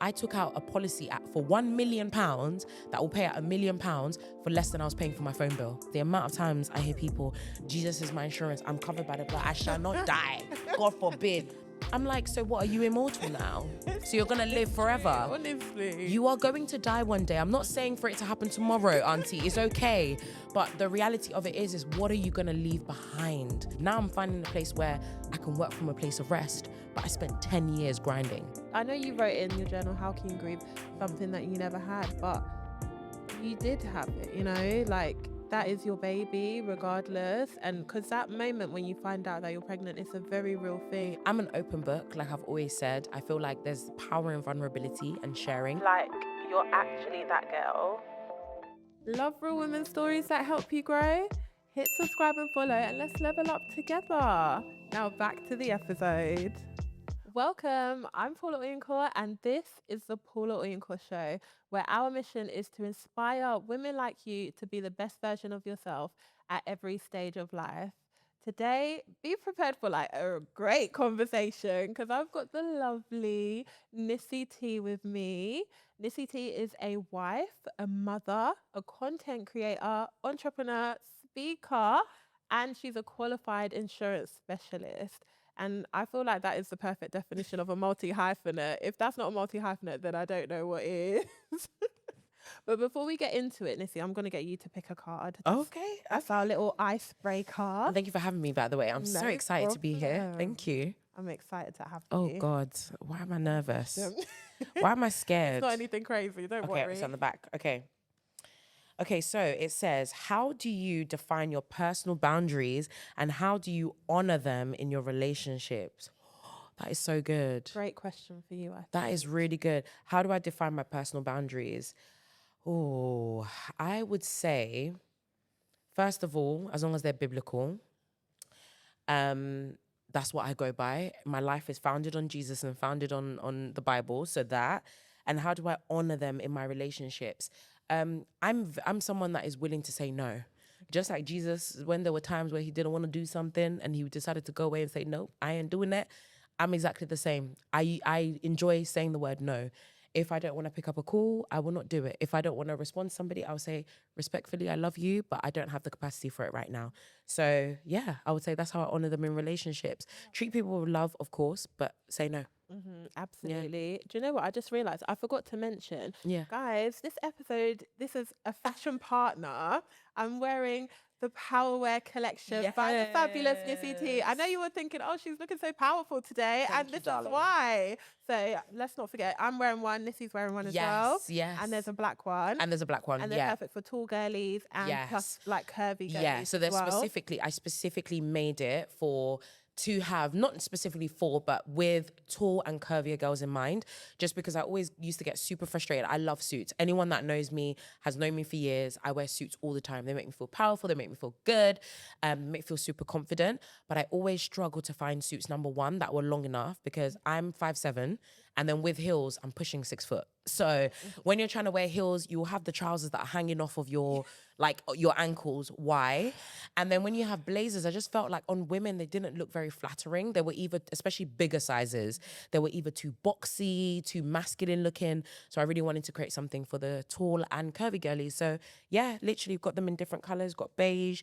I took out a policy for £1 million that will pay out £1 million for less than I was paying for my phone bill. The amount of times I hear people, Jesus is my insurance, I'm covered by the blood, I shall not die, God forbid. I'm like, so what, are you immortal now? So you're gonna live forever? Honestly. You are going to die one day. I'm not saying for it to happen tomorrow, auntie, it's okay. But the reality of it is what are you gonna leave behind? Now I'm finding a place where I can work from a place of rest, but I spent 10 years grinding. I know you wrote in your journal, how can you grieve something that you never had, but you did have it, you know, like that is your baby regardless. And because that moment when you find out that you're pregnant, it's a very real thing. I'm an open book, like I've always said. I feel like there's power in vulnerability and sharing. Like you're actually that girl. Love real women stories that help you grow? Hit subscribe and follow and let's level up together. Now back to the episode. Welcome, I'm Paula Oyinko and this is the Paula Oyinko Show, where our mission is to inspire women like you to be the best version of yourself at every stage of life. Today, be prepared for like a great conversation because I've got the lovely Nissy Tee with me. Nissy Tee is a wife, a mother, a content creator, entrepreneur, speaker, and she's a qualified insurance specialist. And I feel like that is the perfect definition of a multi-hyphenate. If that's not a multi-hyphenate, then I don't know what is. But before we get into it, Nissy, I'm going to get you to pick a card. Okay. That's our little icebreaker. And thank you for having me, by the way. I'm so excited to be here. Thank you. I'm excited to have Oh, you. God. Why am I nervous? Why am I scared? It's not anything crazy. Don't worry. Okay, it's on the back. Okay, so it says, how do you define your personal boundaries and how do you honor them in your relationships? That is so good. Great question for you, I think. That is really good. How do I define my personal boundaries? Oh, I would say, first of all, as long as they're biblical, that's what I go by. My life is founded on Jesus and founded on the Bible, so that. And how do I honor them in my relationships? I'm someone that is willing to say no. Just like Jesus, when there were times where he didn't want to do something and he decided to go away and say, no, I ain't doing that. I'm exactly the same. I enjoy saying the word no. If I don't want to pick up a call, I will not do it. If I don't want to respond to somebody, I'll say, respectfully, I love you, but I don't have the capacity for it right now. So yeah, I would say that's how I honor them in relationships. Treat people with love, of course, but say no. Mm-hmm, absolutely. Yeah. Do you know what? I just realized I forgot to mention, guys, this episode, this is a fashion partner. I'm wearing the Powerwear collection by the fabulous Nissy Tee. I know you were thinking, oh, she's looking so powerful today. This is why. So let's not forget, I'm wearing one, Nissy's wearing one as well. Yes. And there's a black one. And they're perfect for tall girlies and plus like curvy girlies. Yeah, so there's I specifically made it to have, not specifically for, but with tall and curvier girls in mind, just because I always used to get super frustrated. I love suits. Anyone that knows me has known me for years. I wear suits all the time. They make me feel powerful. They make me feel good. Make me feel super confident. But I always struggle to find suits, number one, that were long enough because I'm 5'7", and then with heels, I'm pushing 6 foot. So when you're trying to wear heels, you'll have the trousers that are hanging off of your ankles. Why? And then when you have blazers, I just felt like on women, they didn't look very flattering. They were either, especially bigger sizes, they were either too boxy, too masculine looking. So I really wanted to create something for the tall and curvy girlies. So yeah, literally got them in different colors, got beige,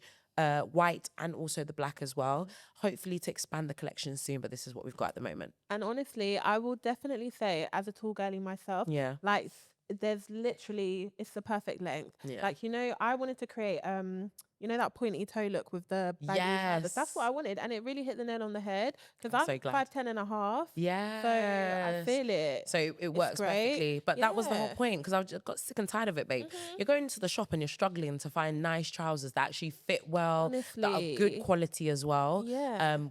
white, and also the black as well. Hopefully to expand the collection soon, but this is what we've got at the moment. And honestly, I will definitely say, as a tall girlie myself, like there's literally, it's the perfect length. Yeah. Like, you know, I wanted to create, you know, that pointy toe look with the baggy trousers. That's what I wanted. And it really hit the nail on the head because I'm so 5'10" and a half. Yeah. So I feel it. So it works perfectly. But that was the whole point because I just got sick and tired of it, babe. You're going into the shop and you're struggling to find nice trousers that actually fit well, honestly, that are good quality as well,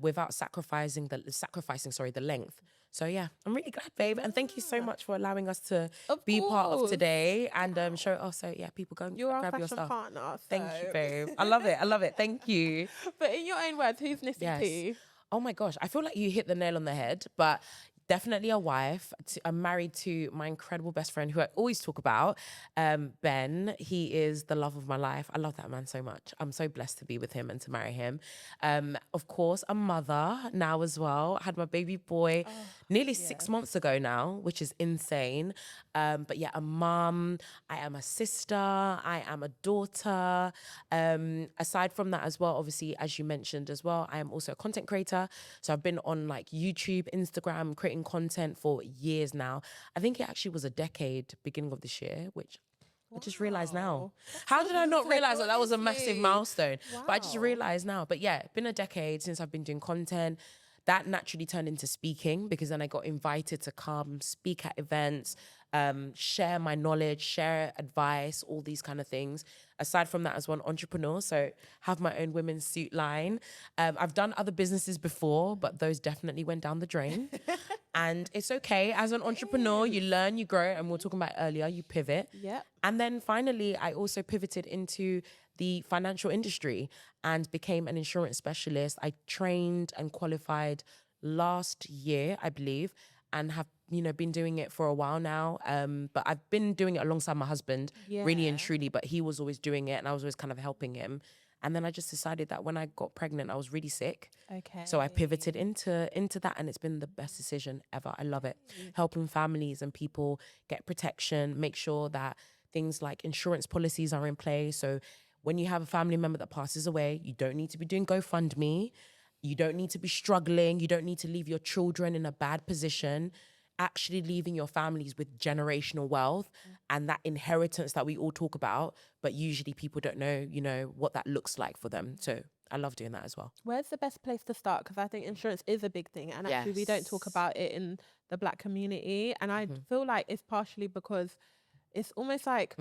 without sacrificing the length. So yeah, I'm really glad, babe. And thank you so much for allowing us to be part of today and show it off. So yeah, people go and grab your stuff. Partner, so. Thank you, babe. I love it. Thank you. But in your own words, who's Nissy Tee? Oh my gosh, I feel like you hit the nail on the head, but Definitely a wife. I'm married to my incredible best friend who I always talk about, Ben. He is the love of my life. I love that man so much. I'm so blessed to be with him and to marry him. Of course, a mother now as well. I had my baby boy nearly 6 months ago now, which is insane. But yeah, a mum. I am a sister. I am a daughter. Aside from that as well, obviously, as you mentioned as well, I am also a content creator. So I've been on like YouTube, Instagram, creating content for years now. I think it actually was a decade beginning of this year, which I just realized now. How did I not realize that was a massive milestone? But I just realized now. But yeah, it's been a decade since I've been doing content. That naturally turned into speaking because then I got invited to come speak at events, share my knowledge, share advice, all these kind of things. Aside from that, as one entrepreneur, so have my own women's suit line. I've done other businesses before, but those definitely went down the drain. And it's okay. As an entrepreneur, you learn, you grow, and we were talking about earlier, you pivot. Yep. And then finally, I also pivoted into the financial industry and became an insurance specialist. I trained and qualified last year, I believe, and have been doing it for a while now. But I've been doing it alongside my husband, really and truly. But he was always doing it, and I was always kind of helping him. And then I just decided that when I got pregnant, I was really sick. Okay. So I pivoted into that, and it's been the best decision ever. I love it. Helping families and people get protection, make sure that things like insurance policies are in place. So when you have a family member that passes away, you don't need to be doing GoFundMe. You don't need to be struggling. You don't need to leave your children in a bad position. Actually leaving your families with generational wealth and that inheritance that we all talk about, but usually people don't know, what that looks like for them. So I love doing that as well. Where's the best place to start? Because I think insurance is a big thing, and actually we don't talk about it in the Black community. And I feel like it's partially because it's almost like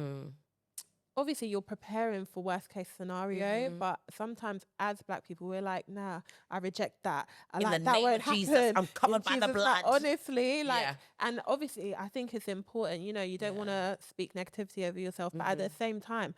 obviously you're preparing for worst case scenario, but sometimes as Black people, we're like, nah, I reject that. That won't happen. Jesus, I'm covered by the blood. Honestly, and obviously I think it's important, you don't want to speak negativity over yourself, but at the same time,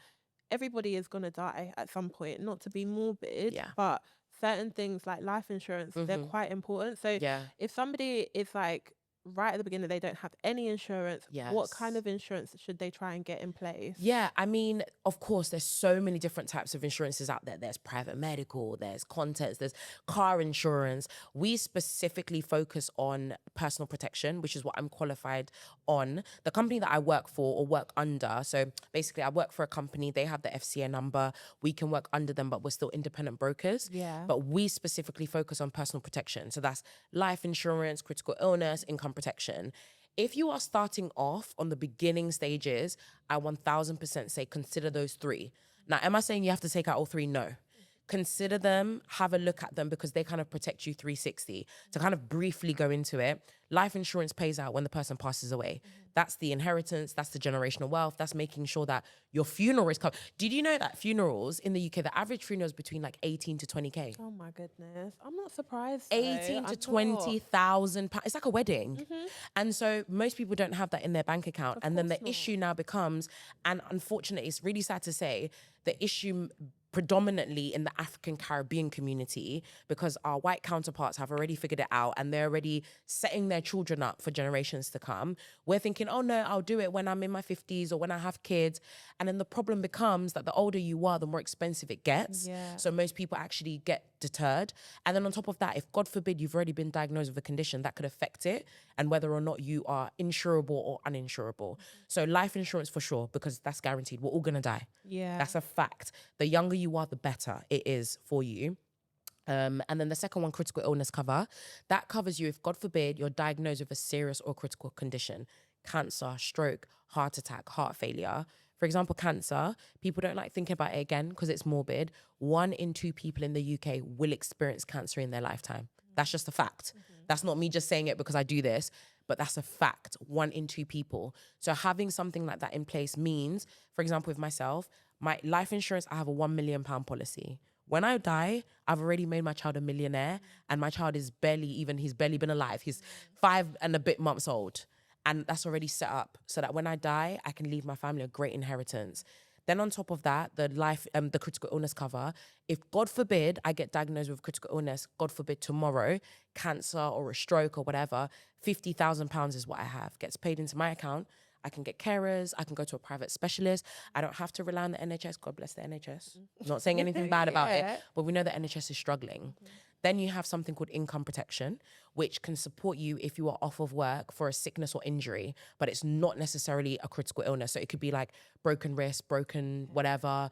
everybody is going to die at some point, not to be morbid, but certain things like life insurance, they're quite important. So if somebody is like, right at the beginning, they don't have any insurance. What kind of insurance should they try and get in place? Yeah, I mean, of course, there's so many different types of insurances out there. There's private medical, there's contents, there's car insurance. We specifically focus on personal protection, which is what I'm qualified on. The company that I work for or work under, so basically I work for a company, they have the FCA number, we can work under them, but we're still independent brokers. But we specifically focus on personal protection. So that's life insurance, critical illness, income protection. If you are starting off on the beginning stages, I 1000% say consider those three. Now, am I saying you have to take out all three? No. Consider them, have a look at them because they kind of protect you 360. To kind of briefly go into it, life insurance pays out when the person passes away. That's the inheritance, that's the generational wealth, that's making sure that your funeral is covered. Did you know that funerals in the UK, the average funeral is between like 18 to 20K? Oh my goodness. I'm not surprised. 18 to 20,000 pounds. It's like a wedding. And so most people don't have that in their bank account. And then the issue now becomes, and unfortunately, it's really sad to say, the issue predominantly in the African Caribbean community, because our white counterparts have already figured it out and they're already setting their children up for generations to come. We're thinking, oh no, I'll do it when I'm in my 50s or when I have kids. And then the problem becomes that the older you are, the more expensive it gets. So most people actually get deterred. And then on top of that, if God forbid you've already been diagnosed with a condition, that could affect it and whether or not you are insurable or uninsurable. So life insurance for sure, because that's guaranteed. We're all gonna die. That's a fact. The younger you are, the better it is for you. And then the second one, critical illness cover. That covers you if, God forbid, you're diagnosed with a serious or critical condition. Cancer, stroke, heart attack, heart failure. For example, cancer, people don't like thinking about it again because it's morbid. 1 in 2 people in the UK will experience cancer in their lifetime. That's just a fact. That's not me just saying it because I do this, but that's a fact. 1 in 2 people. So having something like that in place means, for example, with myself, my life insurance, I have a £1 million policy. When I die, I've already made my child a millionaire and my child is he's barely been alive. He's 5 and a bit months old. And that's already set up so that when I die, I can leave my family a great inheritance. Then on top of that, the critical illness cover, if God forbid I get diagnosed with critical illness, God forbid tomorrow, cancer or a stroke or whatever, £50,000 is what I have. Gets paid into my account. I can get carers. I can go to a private specialist. I don't have to rely on the NHS. God bless the NHS. Not saying anything bad about it, but we know the NHS is struggling. Then you have something called income protection, which can support you if you are off of work for a sickness or injury, but it's not necessarily a critical illness. So it could be like broken wrist, broken whatever.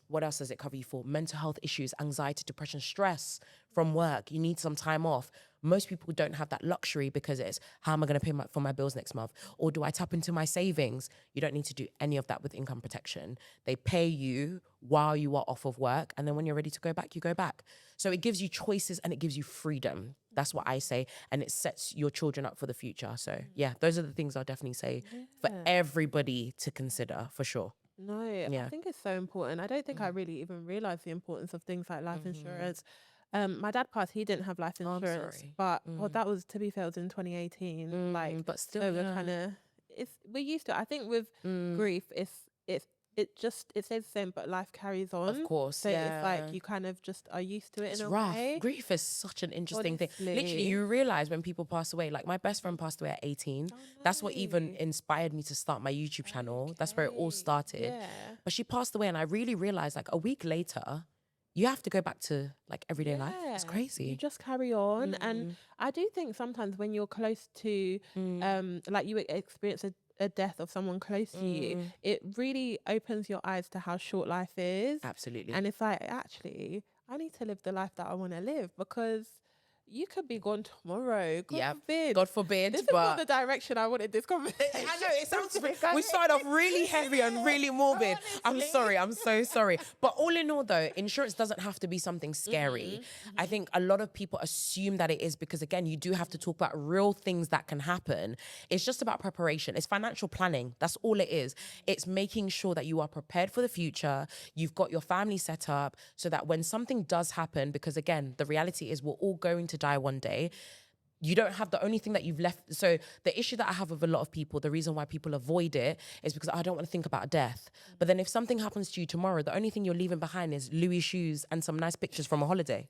What else does it cover you for? Mental health issues, anxiety, depression, stress from work. You need some time off. Most people don't have that luxury because it's, how am I going to pay for my bills next month? Or do I tap into my savings? You don't need to do any of that with income protection. They pay you while you are off of work. And then when you're ready to go back, you go back. So it gives you choices and it gives you freedom. That's what I say. And it sets your children up for the future. So yeah, those are the things I'll definitely say for everybody to consider, for sure. No, I think it's so important. I don't think I really even realized the importance of things like life insurance. My dad passed, he didn't have life insurance, but well, that was, to be fair, it was in 2018. But still, so we're kind of, we're used to it. I think with grief, it stays the same, but life carries on. Of course, so it's like you kind of just are used to it. It's in a rough. way. Grief is such an interesting thing. Honestly. Literally, you realize when people pass away. Like my best friend passed away at 18. That's what even inspired me to start my YouTube channel. That's where it all started. But she passed away, and I really realized, like, a week later, you have to go back to like everyday life. It's crazy. You just carry on. And I do think sometimes when you're close to, like you experience a death of someone close to you, it really opens your eyes to how short life is. Absolutely. And it's like, actually, I need to live the life that I want to live, because you could be gone tomorrow. God forbid. God forbid. This is not the direction I wanted this conversation. I know, it sounds, we started off really heavy and really morbid. I'm sorry, I'm so sorry. But all in all though, insurance doesn't have to be something scary. I think a lot of people assume that it is because, again, you do have to talk about real things that can happen. It's just about preparation. It's financial planning. That's all it is. It's making sure that you are prepared for the future. You've got your family set up so that when something does happen, because again, the reality is we're all going to die one day, you don't have the only thing that you've left. So the issue that I have with a lot of people, the reason why people avoid it is because I don't want to think about death. But then if something happens to you tomorrow, the only thing you're leaving behind is Louis shoes and some nice pictures from a holiday.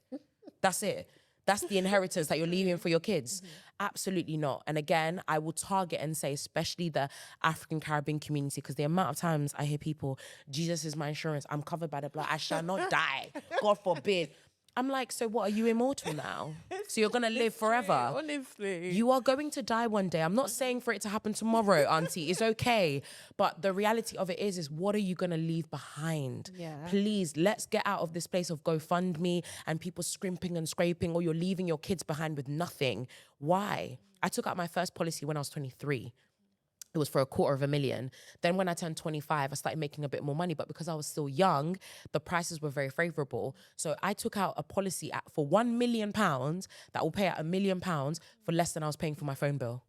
That's it. That's the inheritance that you're leaving for your kids. Absolutely not. And again, I will target and say, especially the African Caribbean community, because the amount of times I hear people, Jesus is my insurance, I'm covered by the blood, I shall not die, God forbid. I'm like, so what, are you immortal now? So you're going to live forever? Honestly. You are going to die one day. I'm not saying for it to happen tomorrow, auntie. It's okay. But the reality of it is what are you going to leave behind? Please, let's get out of this place of GoFundMe and people scrimping and scraping, or you're leaving your kids behind with nothing. Why? I took out my first policy when I was 23. It was for £250,000. Then when I turned 25, I started making a bit more money. But because I was still young, the prices were very favourable. So I took out a policy for £1 million that will pay out £1 million for less than I was paying for my phone bill.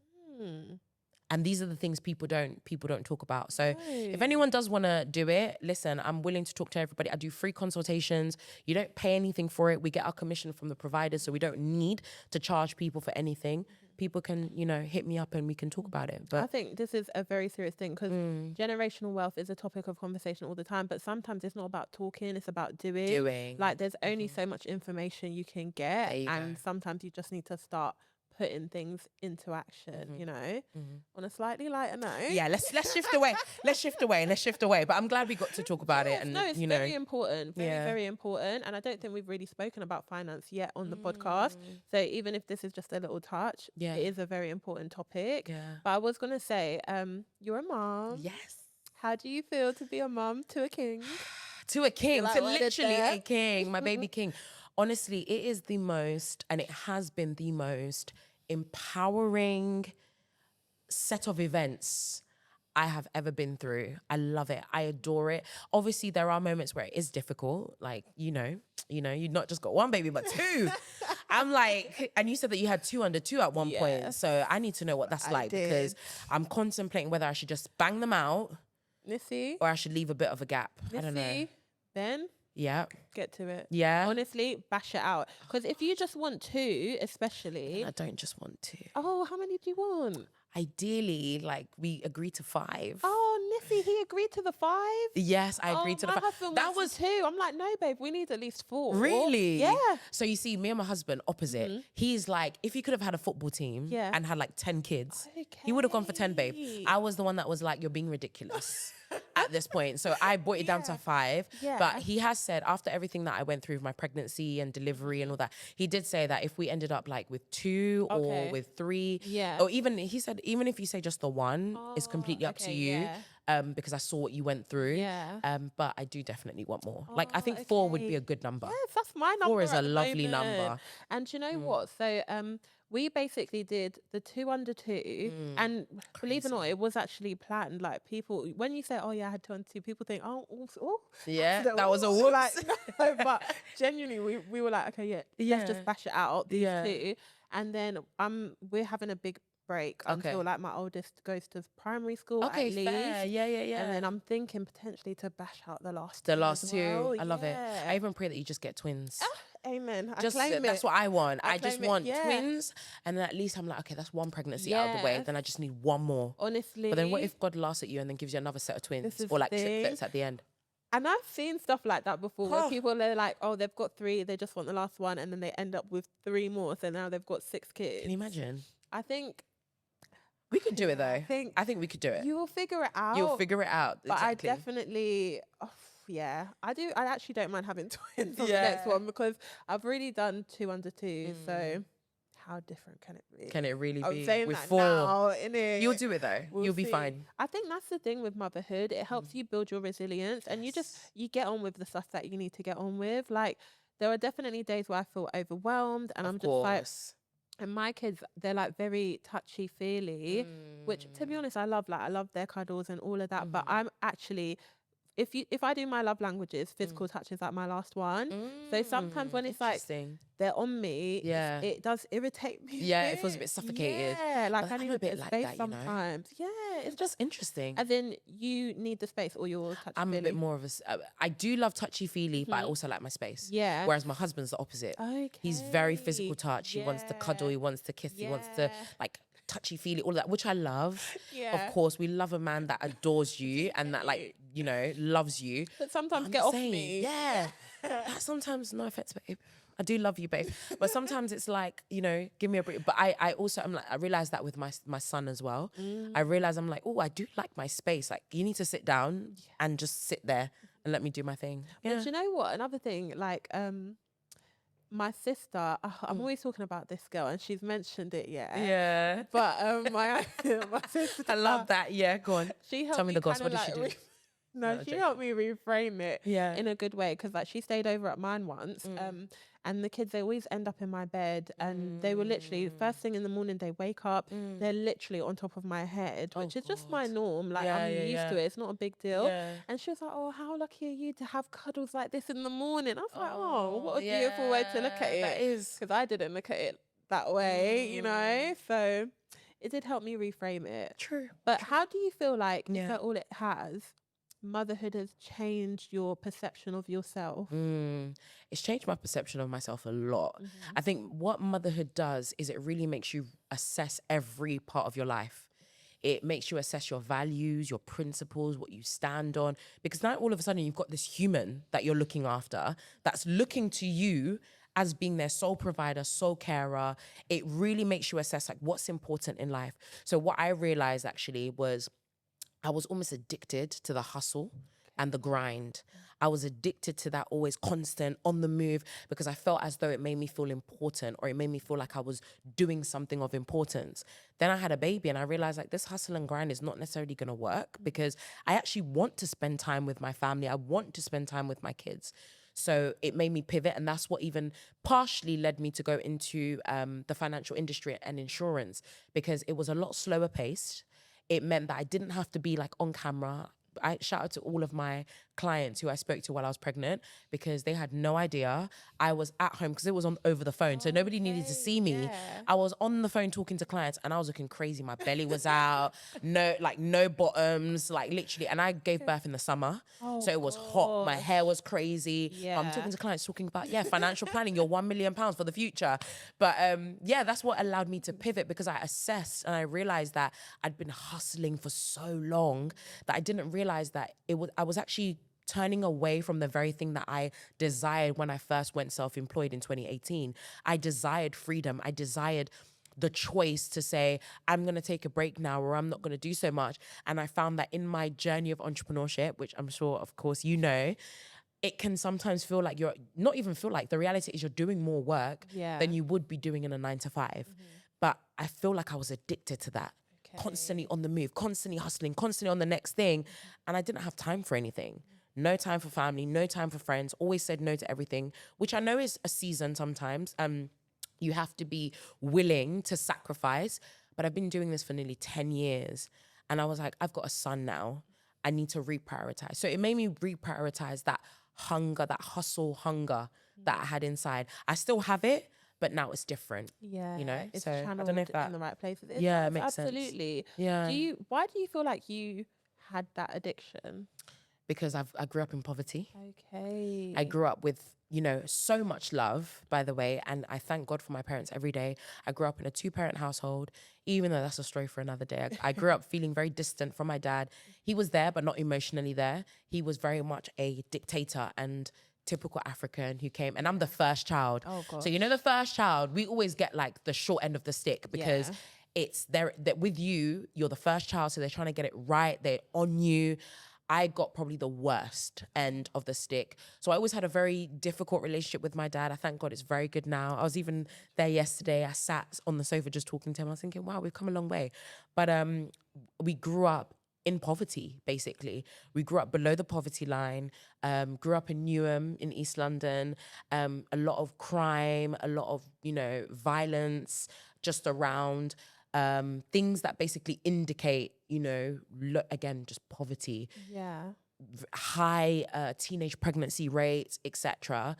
And these are the things people don't talk about. So if anyone does want to do it, listen, I'm willing to talk to everybody. I do free consultations. You don't pay anything for it. We get our commission from the providers, so we don't need to charge people for anything. People can, hit me up and we can talk about it. But I think this is a very serious thing, because generational wealth is a topic of conversation all the time, but sometimes it's not about talking, it's about doing. Like there's only so much information you can get, and sometimes you just need to start putting things into action, on a slightly lighter note. Yeah, let's shift away. Let's shift away. But I'm glad we got to talk about it. And no, it's very important. Very important. And I don't think we've really spoken about finance yet on the podcast. So even if this is just a little touch, it is a very important topic. But I was gonna say, you're a mom. Yes. How do you feel to be a mom to a king? To a king, to literally a king, my baby king. Honestly, it is the most, and it has been the most empowering set of events I have ever been through. I love it. I adore it. Obviously, there are moments where it is difficult. Like, you've not just got one baby, but two. I'm like, and you said that you had 2 under 2 at one point. So I need to know what that's like, because I'm contemplating whether I should just bang them out, Nissy, or I should leave a bit of a gap. Nissy, I don't know. Ben, yeah, get to it. Yeah, honestly, bash it out. Because if you just want 2, especially, I don't just want 2. Oh, how many do you want? Ideally, like, we agree to 5. Oh, crazy. He agreed to the 5. Yes, I agreed to the my 5. husband That wants was 2. I'm like, no, babe, we need at least 4. really. Yeah. So you see, me and my husband opposite. He's like, if he could have had a football team Yeah. and had like 10 kids, he would have gone for 10, babe. I was the one that was like, you're being ridiculous at this point. So I brought it down to 5. Yeah. But he has said, after everything that I went through with my pregnancy and delivery and all that, he did say that if we ended up like with 2 or with 3, or even, he said, even if you say just the 1, it's completely up to you. Because I saw what you went through. Yeah. But I do definitely want more. Like, I think 4 would be a good number. Yes, that's my number. 4 is at a the lovely moment. number. And you know what? So we basically did the 2 under 2, and believe it or not, it was actually planned. Like, people, when you say, oh yeah, I had 2 under 2, people think, oh, Yeah, accident, that was a oops. whoops. Like, no, but genuinely, we were like, okay, let's just bash it out, these 2. And then we're having a big break until like my oldest goes to primary school at least. Fair. Yeah. And then I'm thinking potentially to bash out the last 2 The last as 2. well. I love it. I even pray that you just get twins. Amen. I Just claim that's it. what I want. I just claim it, want yeah. twins, and then at least I'm like, okay, that's 1 pregnancy out of the way. Yes. Then I just need 1 more. Honestly. But then what if God laughs at you and then gives you another set of twins, This is or like the thing. triplets at the end? And I've seen stuff like that before, where people are like, oh, they've got 3, they just want the last one, and then they end up with 3 more, so now they've got 6 kids. Can you imagine? I think We could do it though. I think we could do it. you will figure it out. You'll figure it out. But Exactly. I definitely, I do. I actually don't mind having twins on the next one, because I've really done 2 under 2. So how different can it be? Can it really I'm be saying with that 4? now, innit? You'll do it though. We'll You'll be see. fine. I think that's the thing with motherhood. It helps you build your resilience, and you get on with the stuff that you need to get on with. Like, there are definitely days where I feel overwhelmed, and I'm just like, and my kids, they're like very touchy feely, which, to be honest, I love. Like, I love their cuddles and all of that. But I'm actually, if I do my love languages, physical touch is like my last one. So sometimes when it's like they're on me, it does irritate me. Yeah, it feels a bit suffocated. Yeah, like I I'm need a a bit bit of like space that, you know. sometimes. Yeah, It's just interesting. And then you need the space, or you're touchy. I'm a bit more of I do love touchy-feely, but I also like my space. Yeah. Whereas my husband's the opposite. Okay. He's very physical touch. He wants to cuddle. He wants to kiss. He wants to like touchy-feely, all of that, which I love. Yeah. Of course, we love a man that adores you and that, like, you know, loves you. But sometimes I'm get off saying, me. Yeah. Like, sometimes, no offense, babe, I do love you, babe. But sometimes it's like, you know, give me a break. But I also, I'm like, I realize that with my son as well. I realize I'm like, oh, I do like my space. Like, you need to sit down and just sit there and let me do my thing. Yeah. But you know what? Another thing, like, my sister, I'm always talking about this girl, and she's mentioned it, Yeah. But my sister, I love that. Yeah, go on. she helped Tell me the gossip. kinda What did she like do? No, No, she joking. helped me reframe it Yeah. in a good way, because like she stayed over at mine once, and the kids, they always end up in my bed, and they were literally first thing in the morning, they wake up, they're literally on top of my head, which is just my norm. Like, I'm used to it. It's not a big deal. Yeah. And she was like, "Oh, how lucky are you to have cuddles like this in the morning?" I was like, "Oh, what a beautiful way to look at it." That is. Because I didn't look at it that way, you know. So it did help me reframe it. True. But how do you feel like, Yeah. if that all it has, motherhood has changed your perception of yourself? It's changed my perception of myself a lot. I think what motherhood does is it really makes you assess every part of your life. It makes you assess your values, your principles, what you stand on. Because now all of a sudden you've got this human that you're looking after that's looking to you as being their sole provider, sole carer. It really makes you assess like what's important in life. So what I realized actually was I was almost addicted to the hustle and the grind. I was addicted to that always constant on the move, because I felt as though it made me feel important, or it made me feel like I was doing something of importance. Then I had a baby and I realized like this hustle and grind is not necessarily going to work, because I actually want to spend time with my family. I want to spend time with my kids. So it made me pivot, and that's what even partially led me to go into the financial industry and insurance, because it was a lot slower paced. It meant that I didn't have to be like on camera. I shout out to all of my clients who I spoke to while I was pregnant, because they had no idea I was at home, because it was on over the phone. So nobody needed to see me. Yeah. I was on the phone talking to clients and I was looking crazy. My belly was out, no bottoms, like literally. And I gave birth in the summer. So it was hot. My hair was crazy. Yeah. I'm talking to clients talking about, financial planning, your £1 million for the future. But that's what allowed me to pivot, because I assessed and I realized that I'd been hustling for so long that I didn't realize realized that I was actually turning away from the very thing that I desired when I first went self-employed in 2018. I desired freedom. I desired the choice to say, I'm going to take a break now, or I'm not going to do so much. And I found that in my journey of entrepreneurship, which I'm sure, of course, you know, it can sometimes feel like the reality is you're doing more work than you would be doing in a 9-to-5. But I feel like I was addicted to that. Constantly on the move, constantly hustling, constantly on the next thing. And I didn't have time for anything. No time for family, no time for friends, always said no to everything, which I know is a season sometimes. You have to be willing to sacrifice. But I've been doing this for nearly 10 years. And I was like, I've got a son now. I need to reprioritize. So it made me reprioritize that hunger, that hustle hunger that I had inside. I still have it, but now it's different. Yeah, you know. it's So I channeled don't know if that in the right places. it makes sense. Absolutely. Yeah. Why do you feel like you had that addiction? Because I grew up in poverty. Okay. I grew up with, you know, so much love, by the way, and I thank God for my parents every day. I grew up in a 2-parent household, even though that's a story for another day. I grew up feeling very distant from my dad. He was there, but not emotionally there. He was very much a dictator and typical African who came, and I'm the first child. Oh, God. So, you know, the first child, we always get like the short end of the stick because it's there that with you, you're the first child. So they're trying to get it right. They're on you. I got probably the worst end of the stick. So I always had a very difficult relationship with my dad. I thank God it's very good now. I was even there yesterday. I sat on the sofa just talking to him. I was thinking, wow, we've come a long way. But we grew up in poverty, basically. We grew up below the poverty line, grew up in Newham in East London, a lot of crime, a lot of, you know, violence just around. Things that basically indicate, you know, again, just poverty. Yeah. High teenage pregnancy rates, etc.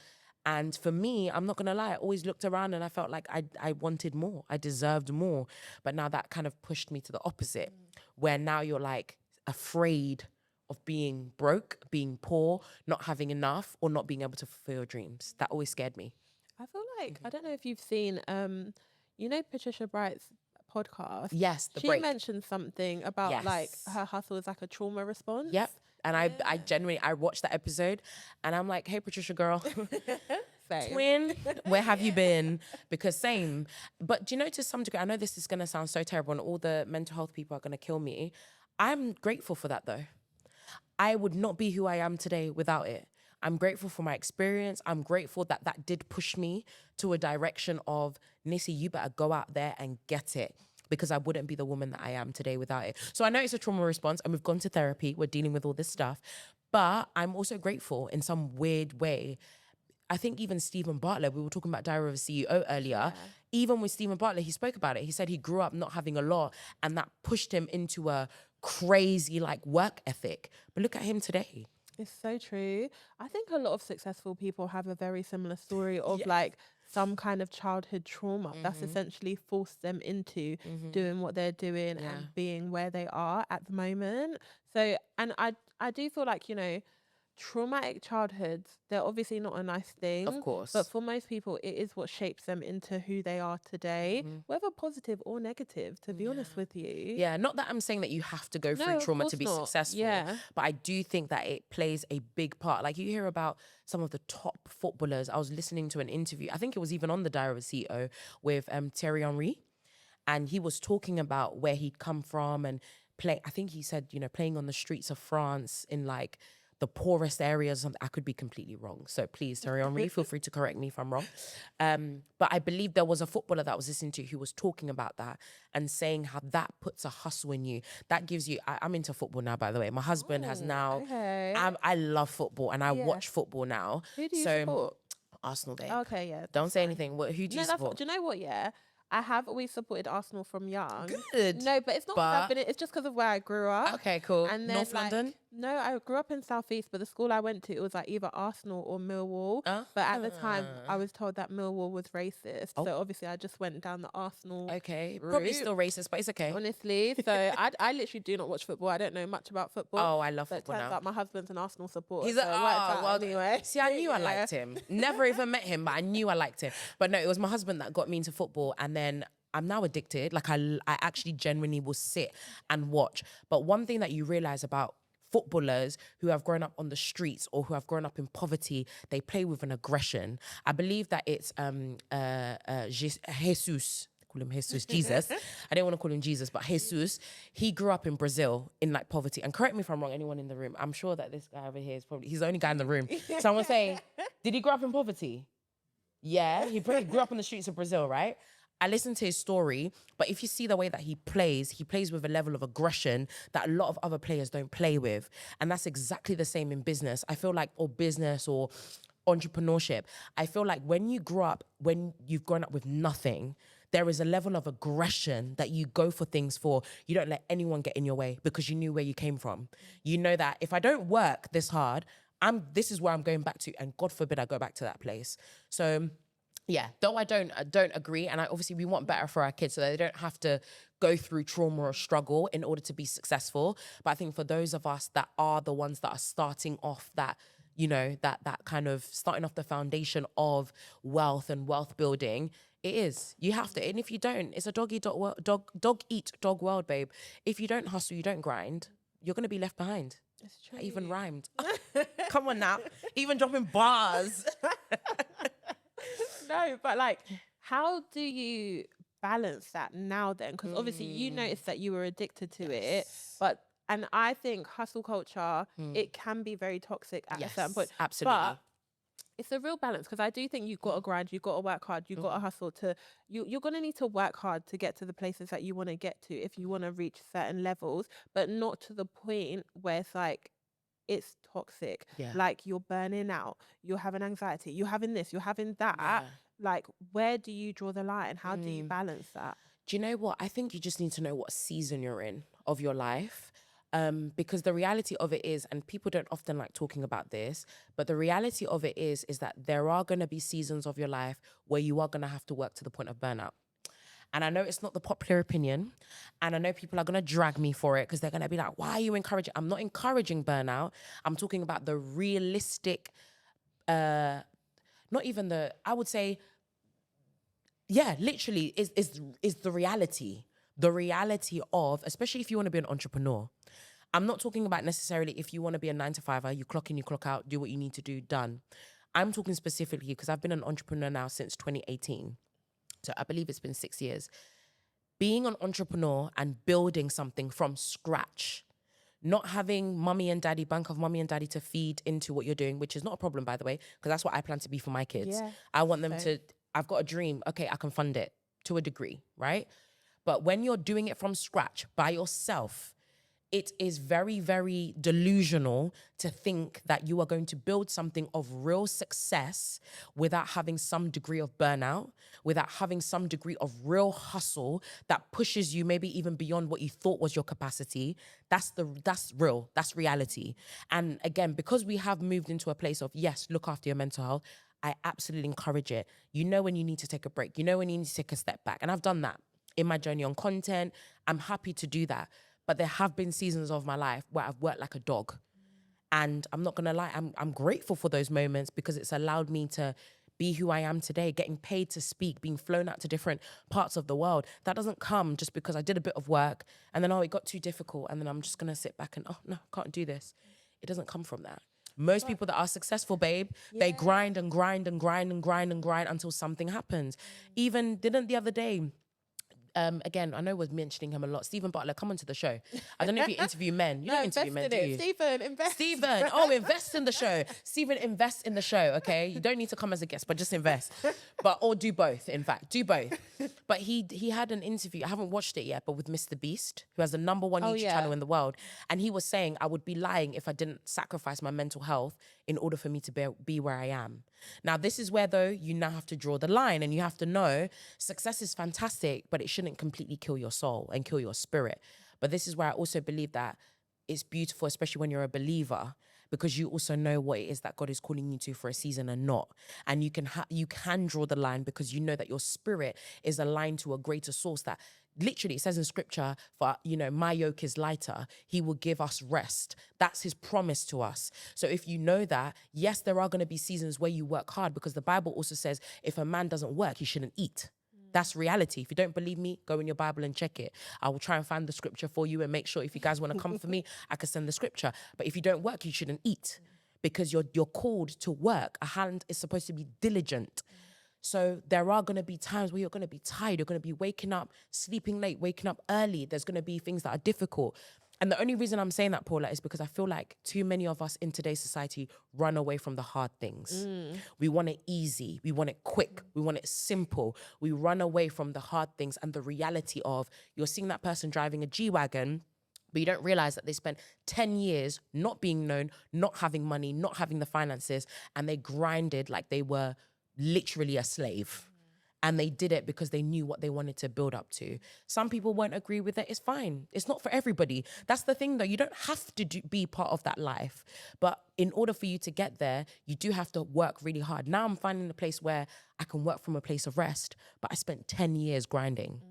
And for me, I'm not gonna lie, I always looked around and I felt like I wanted more. I deserved more. But now that kind of pushed me to the opposite, where now you're like afraid of being broke, being poor, not having enough, or not being able to fulfill your dreams. That always scared me. I feel like, I don't know if you've seen, you know, Patricia Bright's podcast. Yes, the she break. mentioned something about like her hustle is like a trauma response. Yep. And I genuinely, I watched that episode and I'm like, hey, Patricia girl, twin, where have you been? Because same. But do you know, to some degree, I know this is going to sound so terrible and all the mental health people are going to kill me. I'm grateful for that though. I would not be who I am today without it. I'm grateful for my experience. I'm grateful that that did push me to a direction of, Nissy, you better go out there and get it, because I wouldn't be the woman that I am today without it. So I know it's a trauma response and we've gone to therapy. We're dealing with all this stuff, but I'm also grateful in some weird way. I think even Stephen Bartlett, we were talking about Diary of a CEO earlier. Even with Stephen Bartlett, he spoke about it. He said he grew up not having a lot and that pushed him into a crazy like work ethic. But look at him today. It's so true. I think a lot of successful people have a very similar story of like some kind of childhood trauma that's essentially forced them into doing what they're doing and being where they are at the moment. So, and I do feel like, you know, traumatic childhoods, they're obviously not a nice thing. Of course. But for most people, it is what shapes them into who they are today, whether positive or negative, to be honest with you. Yeah, not that I'm saying that you have to go through trauma to be successful. But I do think that it plays a big part. Like you hear about some of the top footballers. I was listening to an interview, I think it was even on the Diary of a CEO with Thierry Henry. And he was talking about where he'd come from and I think he said, you know, playing on the streets of France in like the poorest areas. I could be completely wrong. So please, Thierry Henry, feel free to correct me if I'm wrong. But I believe there was a footballer that I was listening to who was talking about that and saying how that puts a hustle in you. That gives you, I'm into football now, by the way. My husband has now, I love football and I watch football now. Who do you support? Arsenal, babe. Okay, yeah. Don't say anything. Who do you support? Do you know what, yeah? I have always supported Arsenal from young. Good. No, but it's not because I've been, it's just because of where I grew up. Okay, cool. And then, North London? No, I grew up in Southeast, but the school I went to, it was like either Arsenal or Millwall. But at the time, I was told that Millwall was racist. So obviously, I just went down the Arsenal route. Probably still racist, but it's okay. Honestly. So I literally do not watch football. I don't know much about football. Oh, I love football now. Turns out my husband's an Arsenal supporter. He's like, well, anyway. See, I knew I liked him. Never even met him, but I knew I liked him. But no, it was my husband that got me into football, and then I'm now addicted. Like I actually genuinely will sit and watch. But one thing that you realize about footballers who have grown up on the streets or who have grown up in poverty, they play with an aggression. I believe that it's Jesus. Call him Jesus, Jesus. I don't want to call him Jesus, but Jesus. He grew up in Brazil in like poverty. And correct me if I'm wrong, anyone in the room. I'm sure that this guy over here is probably, he's the only guy in the room. Someone say, did he grow up in poverty? Yeah, he grew up on the streets of Brazil, right? I listened to his story, but if you see the way that he plays with a level of aggression that a lot of other players don't play with. And that's exactly the same in business. I feel like, or business or entrepreneurship. I feel like when you've grown up with nothing, there is a level of aggression that you go for things for. You don't let anyone get in your way because you knew where you came from. You know that if I don't work this hard, this is where I'm going back to, and God forbid I go back to that place. So yeah, though I don't agree, and obviously we want better for our kids so that they don't have to go through trauma or struggle in order to be successful. But I think for those of us that are the ones that are starting off that, you know, that kind of starting off the foundation of wealth and wealth building, it is. You have to. And if you don't, it's a dog eat dog world, babe. If you don't hustle, you don't grind, you're going to be left behind. It's true. I even rhymed. Come on now. Even dropping bars. No, but like, how do you balance that now then? Because obviously you noticed that you were addicted to it, and I think hustle culture, it can be very toxic at a certain point. Absolutely. But it's a real balance, because I do think you've got to grind, you've got to work hard, you've got to hustle you're going to need to work hard to get to the places that you want to get to if you want to reach certain levels, but not to the point where it's like, it's toxic. Yeah. Like you're burning out, you're having anxiety, you're having this, you're having that. Yeah. Like, where do you draw the line? How do you balance that? Do you know what? I think you just need to know what season you're in of your life. Because the reality of it is, and people don't often like talking about this, but the reality of it is that there are going to be seasons of your life where you are going to have to work to the point of burnout. And I know it's not the popular opinion, and I know people are going to drag me for it because they're going to be like, why are you encouraging? I'm not encouraging burnout. I'm talking about the realistic, not even I would say, yeah, literally is the reality. The reality of, especially if you want to be an entrepreneur. I'm not talking about necessarily if you want to be a 9-to-5er, you clock in, you clock out, do what you need to do, done. I'm talking specifically because I've been an entrepreneur now since 2018. So I believe it's been 6 years. Being an entrepreneur and building something from scratch, not having bank of mummy and daddy to feed into what you're doing, which is not a problem, by the way, because that's what I plan to be for my kids. Yeah, I want them I've got a dream. Okay, I can fund it to a degree, right? But when you're doing it from scratch by yourself, it is very, very delusional to think that you are going to build something of real success without having some degree of burnout, without having some degree of real hustle that pushes you maybe even beyond what you thought was your capacity. That's real, that's reality. And again, because we have moved into a place of, yes, look after your mental health, I absolutely encourage it. You know when you need to take a break, you know when you need to take a step back. And I've done that in my journey on content. I'm happy to do that. But there have been seasons of my life where I've worked like a dog. And I'm not gonna lie, I'm grateful for those moments because it's allowed me to be who I am today, getting paid to speak, being flown out to different parts of the world. That doesn't come just because I did a bit of work and then, it got too difficult. And then I'm just gonna sit back and, no, I can't do this. It doesn't come from that. Most people that are successful, babe, they grind and grind and grind and grind and grind until something happens. Even didn't the other day, again, I know we're mentioning him a lot. Stephen Butler, come onto the show. I don't know if you interview men. You don't interview men, do you? Stephen, invest. Stephen, invest in the show. Stephen, invest in the show, okay? You don't need to come as a guest, but just invest. Or do both, in fact. Do both. But he had an interview, I haven't watched it yet, but with Mr. Beast, who has the #1 YouTube channel in the world. And he was saying, I would be lying if I didn't sacrifice my mental health in order for me to be where I am. Now, this is where, though, you now have to draw the line and you have to know success is fantastic, but it shouldn't completely kill your soul and kill your spirit. But this is where I also believe that it's beautiful, especially when you're a believer, because you also know what it is that God is calling you to for a season and not. And you can draw the line because you know that your spirit is aligned to a greater source that literally it says in scripture, for, my yoke is lighter. He will give us rest. That's his promise to us. So if you know that, yes, there are going to be seasons where you work hard because the Bible also says if a man doesn't work, he shouldn't eat. That's reality. If you don't believe me, go in your Bible and check it. I will try and find the scripture for you and make sure if you guys want to come for me, I can send the scripture. But if you don't work, you shouldn't eat because you're called to work. A hand is supposed to be diligent. So there are going to be times where you're going to be tired. You're going to be waking up, sleeping late, waking up early. There's going to be things that are difficult. And the only reason I'm saying that, Paula, is because I feel like too many of us in today's society run away from the hard things. We want it easy. We want it quick. We want it simple. We run away from the hard things and the reality of you're seeing that person driving a G-Wagon, but you don't realize that they spent 10 years not being known, not having money, not having the finances, and they grinded like they were literally a slave. And they did it because they knew what they wanted to build up to. Some people won't agree with it. It's fine. It's not for everybody. That's the thing though. You don't have to be part of that life. But in order for you to get there, you do have to work really hard. Now I'm finding a place where I can work from a place of rest, but I spent 10 years grinding.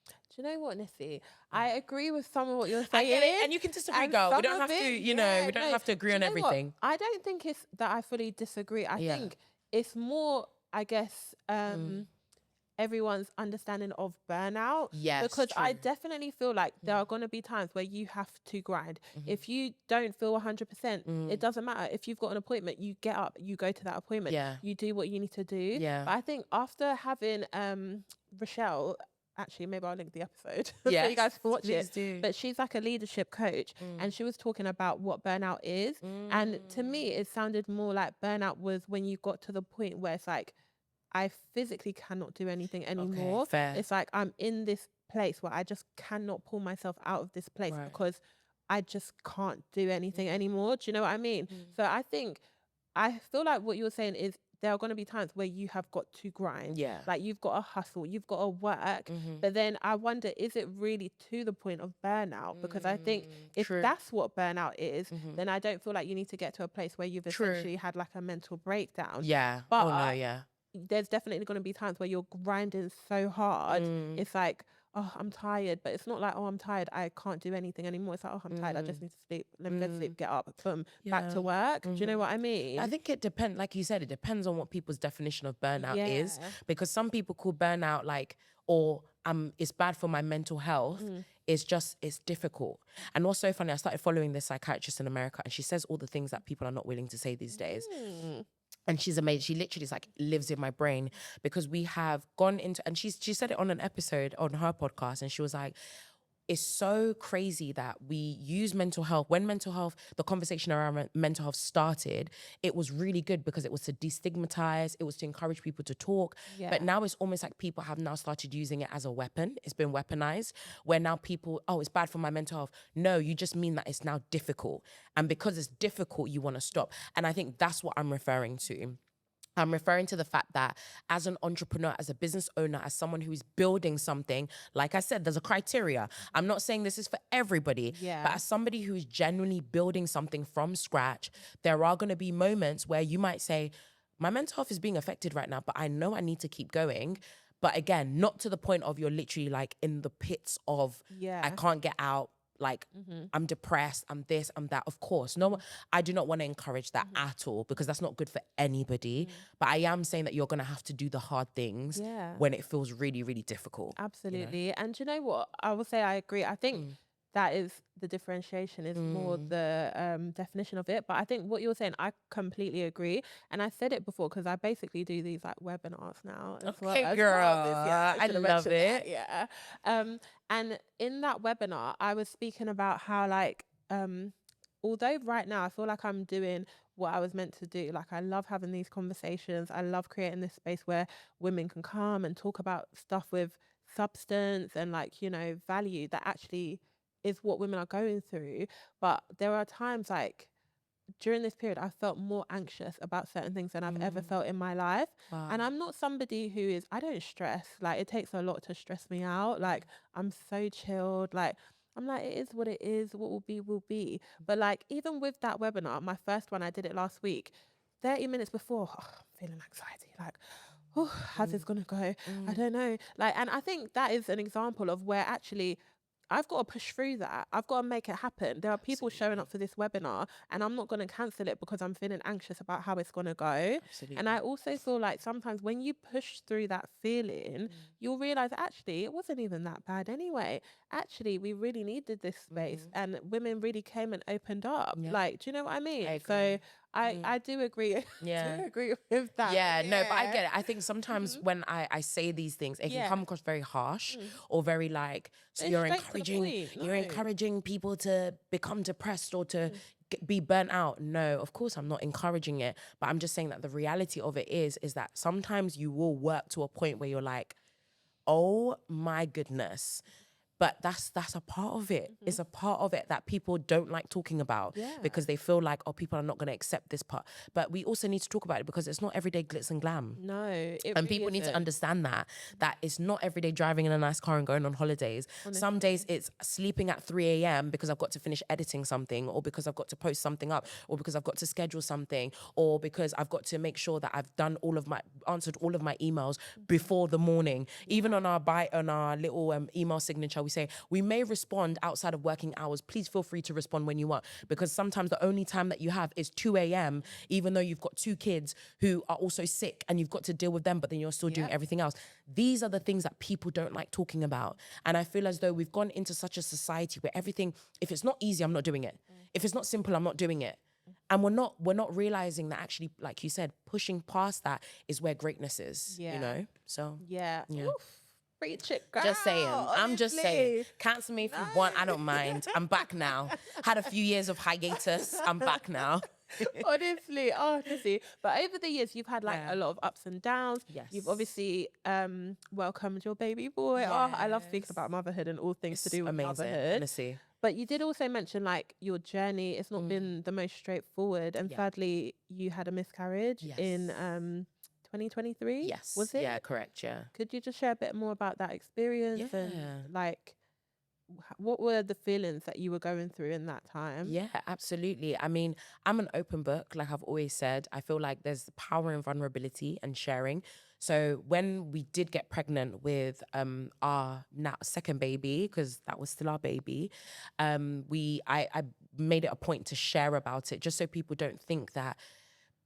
Do you know what, Nissy? I agree with some of what you're saying. I get it. And you can disagree, girl. We don't have to, we don't have to agree on everything. I don't think it's that I fully disagree. I think it's more, I guess, everyone's understanding of burnout. Yes, because true. I definitely feel like there are going to be times where you have to grind. If you don't feel 100%, it doesn't matter. If you've got an appointment, you get up, you go to that appointment, you do what you need to do. Yeah. But I think after having Rochelle, actually, maybe I'll link the episode so Yes, you guys can watch please it. do. But she's like a leadership coach and she was talking about what burnout is. And to me, it sounded more like burnout was when you got to the point where it's like, I physically cannot do anything anymore. Okay, fair. It's like I'm in this place where I just cannot pull myself out of this place because I just can't do anything anymore. Do you know what I mean? So I feel like what you're saying is there are going to be times where you have got to grind. Yeah. Like you've got to hustle, you've got to work. But then I wonder, is it really to the point of burnout? Because I think if that's what burnout is, then I don't feel like you need to get to a place where you've essentially had like a mental breakdown. Yeah. But there's definitely going to be times where you're grinding so hard. It's like, oh, I'm tired. But it's not like, oh, I'm tired, I can't do anything anymore. It's like, oh, I'm tired, I just need to sleep. Let me go to sleep, get up, boom, back to work. Do you know what I mean? I think it depends, like you said, it depends on what people's definition of burnout is. Because some people call burnout like, or it's bad for my mental health. It's difficult. And what's so funny, I started following this psychiatrist in America and she says all the things that people are not willing to say these days. And she's amazing. She literally is like lives in my brain because we have gone into, and she said it on an episode on her podcast, and she was like, it's so crazy that we use mental health. When the conversation around mental health started, it was really good because it was to destigmatize, it was to encourage people to talk. But now it's almost like people have now started using it as a weapon. It's been weaponized, where now people, oh, it's bad for my mental health. No, you just mean that it's now difficult. And because it's difficult, you want to stop. And I think that's what I'm referring to. I'm referring to the fact that as an entrepreneur, as a business owner, as someone who is building something, like I said, there's a criteria. I'm not saying this is for everybody, but as somebody who is genuinely building something from scratch, there are going to be moments where you might say, my mental health is being affected right now, but I know I need to keep going. But again, not to the point of you're literally like in the pits of, I can't get out. Like, I'm depressed, I'm this, I'm that. Of course, I do not want to encourage that at all because that's not good for anybody. But I am saying that you're going to have to do the hard things when it feels really, really difficult. Absolutely. You know? And you know what? I will say I agree. I think that is the differentiation, is more the definition of it. But I think what you're saying, I completely agree. And I said it before because I basically do these like webinars now as well. Okay, girl. I love it. Yeah. And in that webinar, I was speaking about how like, although right now I feel like I'm doing what I was meant to do. Like I love having these conversations. I love creating this space where women can come and talk about stuff with substance and like, you know, value that actually is what women are going through. But there are times like during this period, I felt more anxious about certain things than I've ever felt in my life. Wow. And I'm not somebody who is, I don't stress. Like it takes a lot to stress me out. Like I'm so chilled. Like I'm like, it is what it is. What will be, will be. But like, even with that webinar, my first one, I did it last week, 30 minutes before, I'm feeling anxiety. Like, how's this going to go? I don't know. Like, and I think that is an example of where actually I've got to push through that. I've got to make it happen. There are people showing up for this webinar, and I'm not going to cancel it because I'm feeling anxious about how it's going to go. Absolutely. And I also feel like sometimes when you push through that feeling, you'll realize actually it wasn't even that bad anyway. Actually, we really needed this space, and women really came and opened up. Yeah. Like, do you know what I mean? I So agree. I do agree. Yeah. I do agree with that. Yeah, no, but I get it. I think sometimes when I say these things, it can come across very harsh or very like, so It's you're straight to the encouraging, point. you're No. encouraging people to become depressed or to be burnt out. No, of course I'm not encouraging it, but I'm just saying that the reality of it is that sometimes you will work to a point where you're like, oh my goodness. But that's a part of it. It's a part of it that people don't like talking about because they feel like, oh, people are not going to accept this part. But we also need to talk about it because it's not everyday glitz and glam. No, it And really people need to isn't. understand that it's not every day driving in a nice car and going on holidays. Some days it's sleeping at 3 a.m. because I've got to finish editing something, or because I've got to post something up, or because I've got to schedule something, or because I've got to make sure that I've answered all of my emails before the morning. Even on our little email signature, we say, we may respond outside of working hours. Please feel free to respond when you want, because sometimes the only time that you have is 2 a.m., even though you've got 2 kids who are also sick and you've got to deal with them, but then you're still doing everything else. These are the things that people don't like talking about. And I feel as though we've gone into such a society where everything, if it's not easy, I'm not doing it. If it's not simple, I'm not doing it. And we're not realizing that actually, like you said, pushing past that is where greatness is, you know? So Yeah. Yeah. Oof. Preach it, girl. just saying. I'm just saying. honestly. Cancel me if you want. I don't mind. I'm back now. Had a few years of hiatus. I'm back now. honestly. But over the years, you've had like a lot of ups and downs. Yes. You've obviously welcomed your baby boy. Oh, I love speaking about motherhood and all things to do with Amazing, motherhood. honestly. But you did also mention like your journey. It's not been the most straightforward. And sadly, you had a miscarriage in 2023. Yes. Was it? Yeah, correct. Yeah. Could you just share a bit more about that experience and like what were the feelings that you were going through in that time? Yeah, absolutely. I mean, I'm an open book, like I've always said. I feel like there's power in vulnerability and sharing. So when we did get pregnant with our now second baby, because that was still our baby, I made it a point to share about it, just so people don't think that.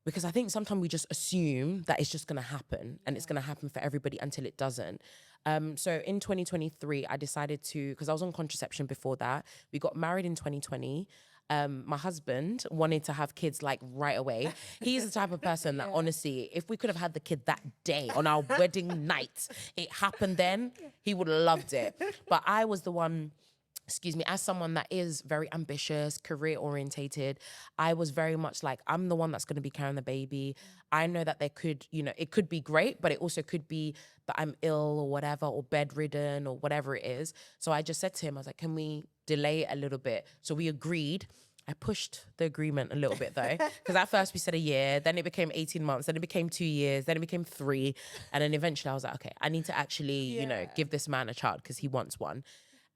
Because I think sometimes we just assume that it's just going to happen and it's going to happen for everybody until it doesn't. So in 2023, I decided to, because I was on contraception before that. We got married in 2020. My husband wanted to have kids like right away. He's the type of person that honestly, if we could have had the kid that day on our wedding night, it happened then, he would have loved it. But I was the one, as someone that is very ambitious, career orientated, I was very much like, I'm the one that's going to be carrying the baby. I know that there could, it could be great, but it also could be that I'm ill or whatever, or bedridden or whatever it is. So I just said to him, I was like, can we delay it a little bit? So we agreed. I pushed the agreement a little bit though, because at first we said a year, then it became 18 months, then it became 2 years, then it became 3. And then eventually I was like, okay, I need to actually, give this man a child because he wants one.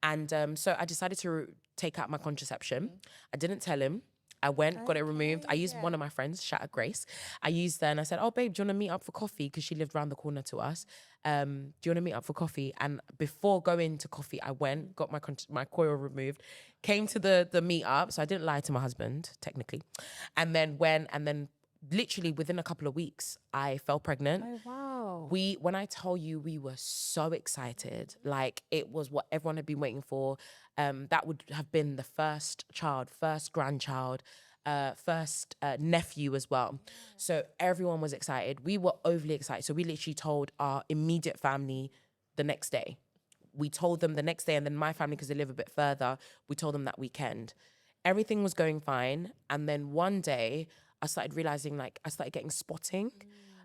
And so I decided to take out my contraception. I didn't tell him. I went, got it removed. I used one of my friends, shout out Grace. I used her and I said, oh, babe, do you want to meet up for coffee? Because she lived around the corner to us. Do you want to meet up for coffee? And before going to coffee, I went, got my coil removed, came to the meet up. So I didn't lie to my husband, technically. And then literally within a couple of weeks, I fell pregnant. Oh, wow. When I tell you, we were so excited. Like, it was what everyone had been waiting for. That would have been the first child, first grandchild, first nephew as well. So everyone was excited. We were overly excited. So we literally told our immediate family the next day. We told them the next day, and then my family, because they live a bit further, we told them that weekend. Everything was going fine. And then one day, I started realizing, like, I started getting spotting.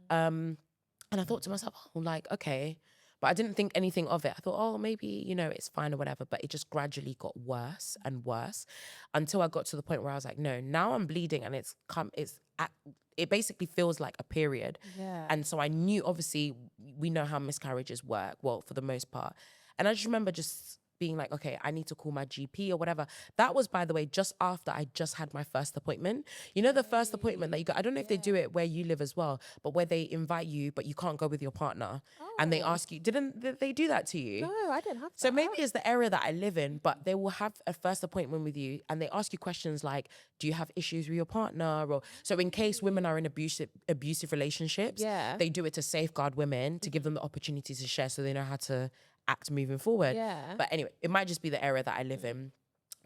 And I thought to myself, oh, like, okay. But I didn't think anything of it. I thought, oh, maybe, it's fine or whatever. But it just gradually got worse and worse until I got to the point where I was like, no, now I'm bleeding and it basically feels like a period. Yeah. And so I knew, obviously, we know how miscarriages work, well, for the most part. And I just remember just being like, okay, I need to call my GP or whatever. That was, by the way, just after I just had my first appointment. You know, the first appointment that you got, I don't know if they do it where you live as well, but where they invite you, but you can't go with your partner. And they ask you, didn't they do that to you? No, I didn't have that. So maybe it's the area that I live in, but they will have a first appointment with you and they ask you questions like, do you have issues with your partner? Or so in case women are in abusive relationships, they do it to safeguard women, to give them the opportunity to share so they know how to act moving forward. But anyway, it might just be the area that I live in.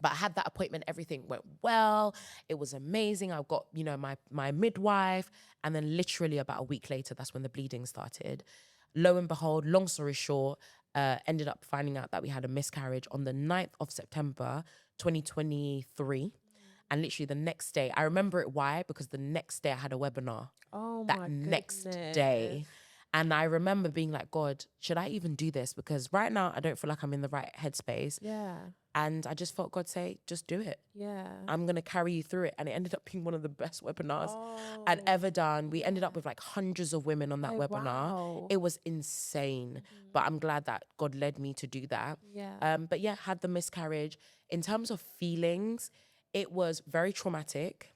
But I had that appointment, everything went well. It was amazing. I got, you know, my midwife, and then literally about a week later, that's when the bleeding started. Lo and behold, long story short, ended up finding out that we had a miscarriage on the 9th of September, 2023. And literally the next day, I remember it why, because the next day I had a webinar. Oh that my next goodness. day. And I remember being like, God, should I even do this? Because right now I don't feel like I'm in the right headspace. Yeah. And I just felt God say, just do it. Yeah. I'm going to carry you through it. And it ended up being one of the best webinars I'd ever done. We ended up with like hundreds of women on that webinar. Wow. It was insane. But I'm glad that God led me to do that. Yeah. But yeah, had the miscarriage. In terms of feelings, it was very traumatic.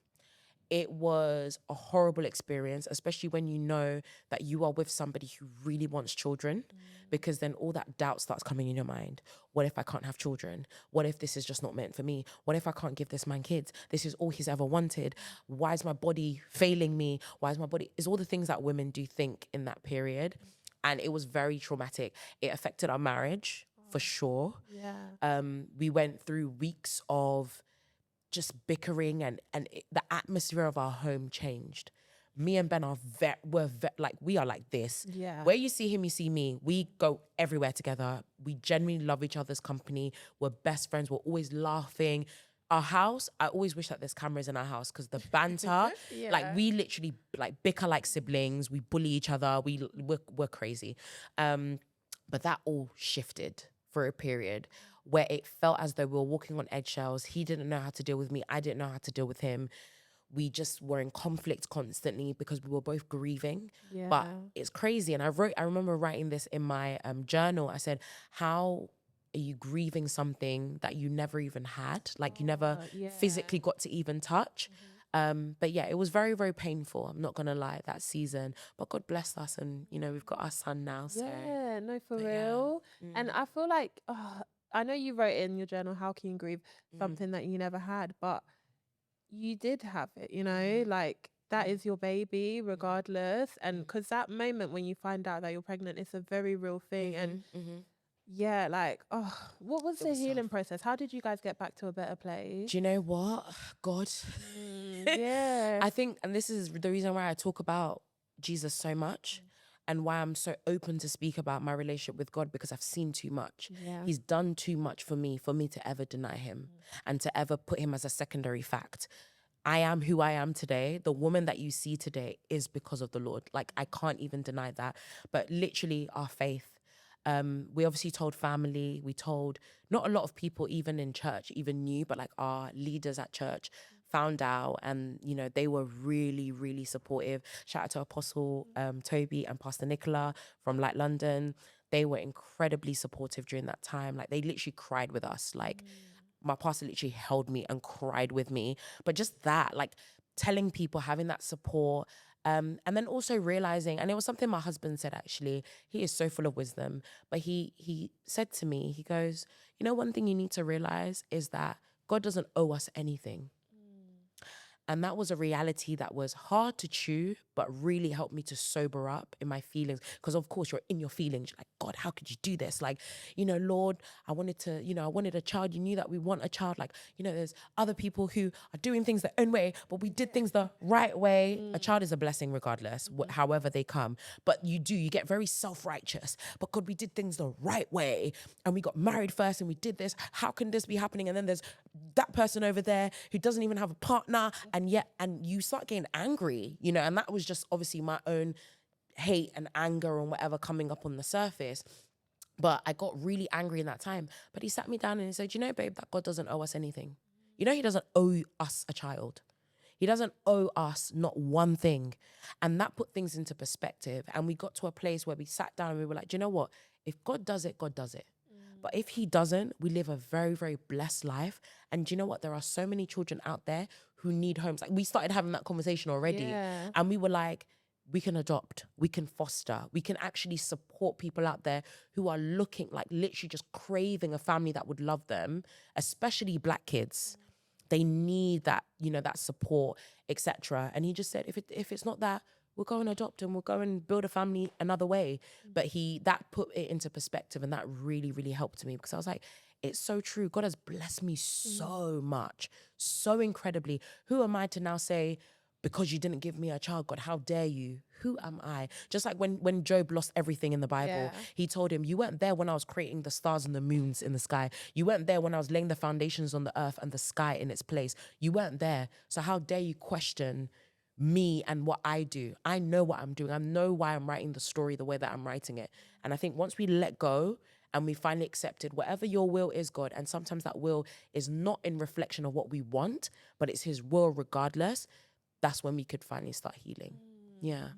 It was a horrible experience, especially when you know that you are with somebody who really wants children, because then all that doubt starts coming in your mind. What if I can't have children? What if this is just not meant for me? What if I can't give this man kids? This is all he's ever wanted. Why is my body failing me? Why is my body... It's all the things that women do think in that period. And it was very traumatic. It affected our marriage, for sure. Yeah. We went through weeks of just bickering, and the atmosphere of our home changed. Me and Ben are we are like this. Yeah. Where you see him, you see me. We go everywhere together. We genuinely love each other's company. We're best friends. We're always laughing. Our house, I always wish that there's cameras in our house, because the banter, like we literally like bicker like siblings. We bully each other. We're crazy. But that all shifted for a period where it felt as though we were walking on eggshells. He didn't know how to deal with me. I didn't know how to deal with him. We just were in conflict constantly because we were both grieving. Yeah. But it's crazy. And I remember writing this in my journal. I said, how are you grieving something that you never even had? Like you never physically got to even touch. But yeah, it was very, very painful. I'm not going to lie, that season. But God blessed us, and, you know, we've got our son now. So. Yeah, no, for real. And I feel like, I know you wrote in your journal, how can you grieve something that you never had? But you did have it, you know, like that is your baby regardless. And because that moment when you find out that you're pregnant, it's a very real thing. And yeah, like, what was the healing process? How did you guys get back to a better place? Do you know what? God. Yeah. I think, and this is the reason why I talk about Jesus so much and why I'm so open to speak about my relationship with God, because I've seen too much. Yeah. He's done too much for me to ever deny him and to ever put him as a secondary fact. I am who I am today. The woman that you see today is because of the Lord. Like, I can't even deny that. But literally our faith. We obviously told family, we told not a lot of people even in church even knew, but like our leaders at church found out, and you know, they were really, really supportive. Shout out to Apostle Toby and Pastor Nicola from Light London. They were incredibly supportive during that time. Like, they literally cried with us. Like, my pastor literally held me and cried with me. But just that, like, telling people, having that support. And then also realizing, and it was something my husband said, actually, he is so full of wisdom, but he said to me, he goes, you know, one thing you need to realize is that God doesn't owe us anything. And that was a reality that was hard to chew, but really helped me to sober up in my feelings. Because of course you're in your feelings. You're like, God, how could you do this? Like, you know, Lord, I wanted a child. You knew that we want a child. Like, you know, there's other people who are doing things their own way, but we did things the right way. A child is a blessing regardless, however they come. But you get very self-righteous. But God, we did things the right way. And we got married first and we did this. How can this be happening? And then there's that person over there who doesn't even have a partner, and you start getting angry, you know, and that was just obviously my own hate and anger and whatever coming up on the surface. But I got really angry in that time. But he sat me down and he said, you know, babe, that God doesn't owe us anything. You know, he doesn't owe us a child. He doesn't owe us not one thing. And that put things into perspective. And we got to a place where we sat down and we were like, do you know what? If God does it, God does it. But if he doesn't, we live a very, very blessed life. And do you know what? There are so many children out there who need homes. Like, we started having that conversation already. Yeah. And we were like, we can adopt, we can foster, we can actually support people out there who are looking, like literally just craving a family that would love them, especially Black kids. They need that, you know, that support, etc. And he just said, if it's not that, we'll go and adopt and we'll go and build a family another way. But that put it into perspective, and that really, really helped me, because I was like, it's so true. God has blessed me so much, so incredibly. Who am I to now say, because you didn't give me a child, God, how dare you? Who am I? Just like when Job lost everything in the Bible, he told him, you weren't there when I was creating the stars and the moons in the sky. You weren't there when I was laying the foundations on the earth and the sky in its place. You weren't there. So how dare you question me and what I do? I know what I'm doing. I know why I'm writing the story the way that I'm writing it. And I think once we let go and we finally accepted whatever your will is, God, and sometimes that will is not in reflection of what we want, but it's his will regardless, that's when we could finally start healing. Yeah.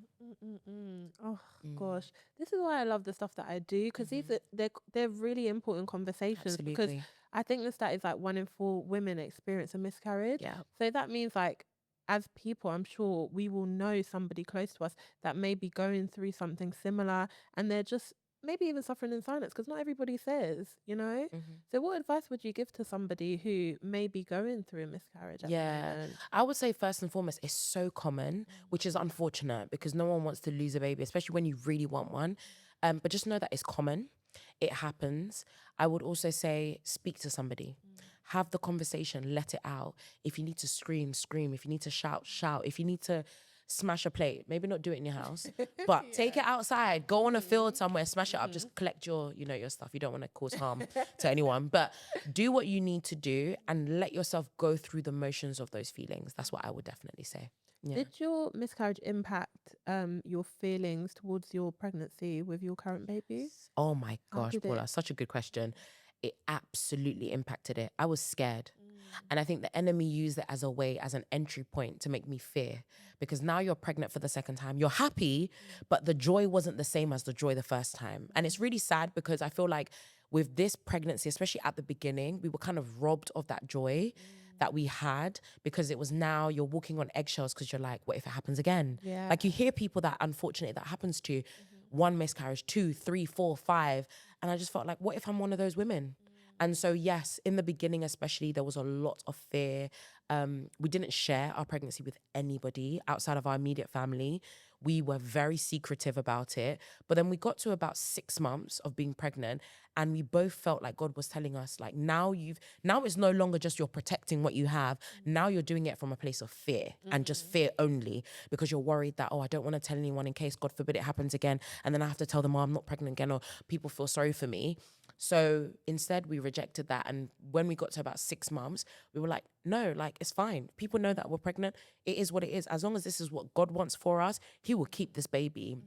Oh gosh, this is why I love the stuff that I do, because they're really important conversations. Absolutely. Because I think that is like 1 in 4 women experience a miscarriage. Yeah. So that means, like, as people, I'm sure we will know somebody close to us that may be going through something similar, and they're just maybe even suffering in silence, because not everybody says, you know. So what advice would you give to somebody who may be going through a miscarriage at the moment? I would say first and foremost, it's so common, which is unfortunate, because no one wants to lose a baby, especially when you really want one. But just know that it's common. It happens. I would also say, speak to somebody. Have the conversation, let it out. If you need to scream, scream. If you need to shout, shout. If you need to smash a plate, maybe not do it in your house, but take it outside, go on a field somewhere, smash it up, just collect your stuff. You don't want to cause harm to anyone, but do what you need to do and let yourself go through the motions of those feelings. That's what I would definitely say. Yeah. Did your miscarriage impact your feelings towards your pregnancy with your current baby? Oh my gosh, did Paula, it? such a good question. It absolutely impacted it. I was scared. And I think the enemy used it as a way, as an entry point to make me fear. Because now you're pregnant for the second time. You're happy, but the joy wasn't the same as the joy the first time. And it's really sad, because I feel like with this pregnancy, especially at the beginning, we were kind of robbed of that joy that we had, because it was now you're walking on eggshells, because you're like, what if it happens again? Yeah. Like, you hear people that unfortunately that happens to, 1 miscarriage, 2, 3, 4, 5. And I just felt like, what if I'm one of those women? And so, yes, in the beginning especially, there was a lot of fear. We didn't share our pregnancy with anybody outside of our immediate family. We were very secretive about it. But then we got to about 6 months of being pregnant, and we both felt like God was telling us, like, now it's no longer just you're protecting what you have. Now you're doing it from a place of fear, and just fear only, because you're worried that, I don't want to tell anyone in case, God forbid, it happens again. And then I have to tell them, I'm not pregnant again, or people feel sorry for me. So instead we rejected that. And when we got to about 6 months, we were like, no, like, it's fine. People know that we're pregnant. It is what it is. As long as this is what God wants for us, he will keep this baby.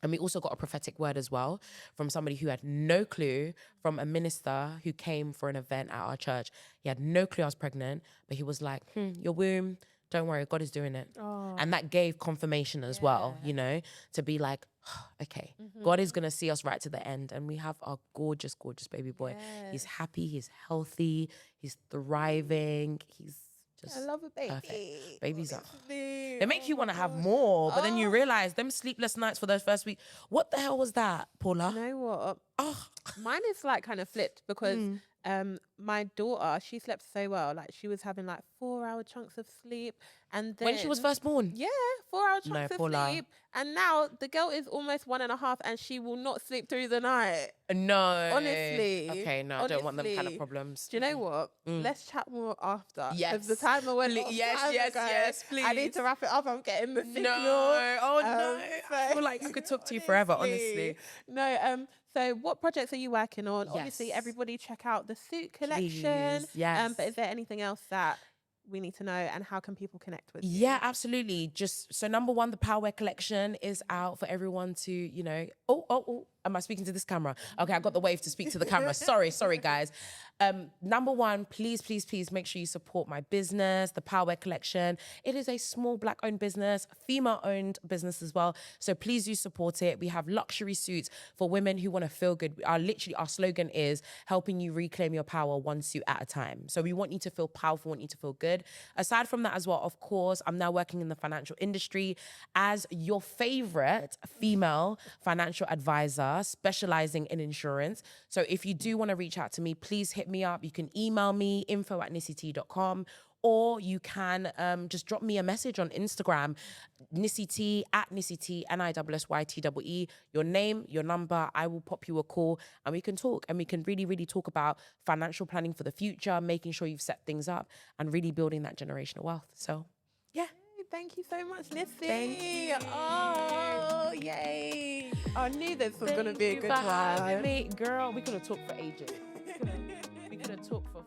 And we also got a prophetic word as well from somebody who had no clue, from a minister who came for an event at our church. He had no clue I was pregnant, but he was like, your womb, don't worry, God is doing it. And that gave confirmation as well, you know, to be like, okay, God is going to see us right to the end. And we have our gorgeous, gorgeous baby boy. He's happy, he's healthy, he's thriving, he's just I love a baby. perfect. Babies are, they make you want to have more, but then you realize them sleepless nights for those first week. What the hell was that, Paula? You know what? Mine is like kind of flipped, because my daughter, she slept so well. Like, she was having like 4-hour chunks of sleep. And then When she was first born? Yeah, 4-hour chunks No, of Paula. sleep. And now the girl is almost 1.5, and she will not sleep through the night. No. Honestly. Okay, no, I don't want them kind of Honestly. problems. Do you know what? Let's chat more after. Yes. 'Cause the timer went off Yes, time yes, ago. yes, I need please. to wrap it up. I'm getting the signal. No, oh no. So- I feel like I could talk to you forever, honestly. No, so what projects are you working on? Obviously, Yes. everybody check out the suit collection. Please, yes. But is there anything else that we need to know, and how can people connect with you? Yeah, absolutely. Just so number one, the Power Wear collection is out for everyone to, you know. Oh, am I speaking to this camera? Okay, I got the wave to speak to the camera. Sorry, guys. Number one, please make sure you support my business, the Power Wear collection. It is a small Black-owned business, female-owned business as well. So please do support it. We have luxury suits for women who want to feel good. Our slogan is helping you reclaim your power one suit at a time. So we want you to feel powerful, want you to feel good. Aside from that as well, of course, I'm now working in the financial industry as your favorite female financial advisor specializing in insurance. So if you do want to reach out to me, please hit me up. You can email me, info@nissy.com, or you can just drop me a message on Instagram, Nissy Tee, @Nissy Tee, NISSYTEE. Your name, your number, I will pop you a call and we can talk, and we can really talk about financial planning for the future, making sure you've set things up and really building that generational wealth. So, yeah. Thank you so much, Nissy. Thank you. Oh, yay. I knew this was going to be a good Thank you for having one. me. Girl, we could have talked for ages. We could have talked for